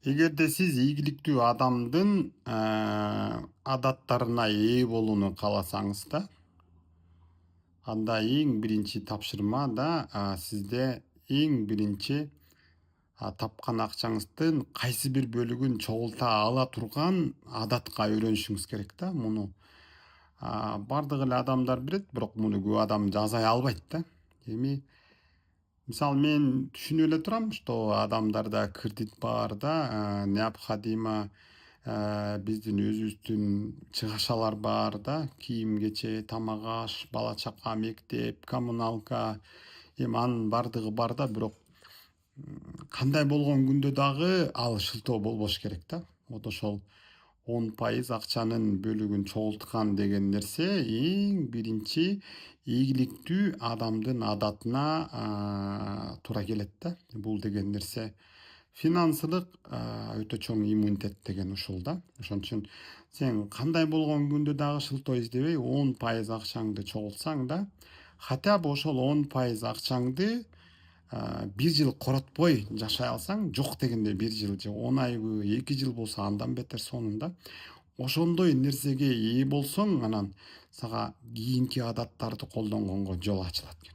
Эгерде сиз ийгиликтүү адамдын адаттарына ээ болууну кааласаңыз да, анда эң биринчи тапшырма да сизде эң биринчи тапкан акчаңыздын кайсы бир бөлүгүн чогулта ала турган адатка үйрөнүшүңүз керек да. Муну бардык эле адамдар билет, бирок муну көп адам жасай албайт да. Эми мисалы мен түшүнүп эле турам, что адамдарда кредит бар да, необходимо биздин өзүбүздүн чыгашалар бар да, кийим кече, тамак аш, бала чака, мектеп, коммуналка, эми анын бардыгы бар да, бирок кандай болгон күндө дагы ал шылтоо болбош керек да. Вот ошол 10% акчанын бөлүгүн чогулткан деген нерсе эң биринчи ийгиликтүү адамдын адатына туура келет да. Бул деген нерсе финансылык өтө чоң иммунитет деген ушул да. Ошон үчүн сен кандай болгон күндө дагы шылтоо издебей 10% акчаңды чогултсаң да, хотя бы ошол 10% акчаңды бир жыл коротпой жашай алсаң, жок дегенде бир жыл же 10 айбы 2 жыл болсо андан бетер сонун. Ошондой нерсеге ээ болсоң, анан сага кийинки адаттарды колдонгонго жол ачылат экен.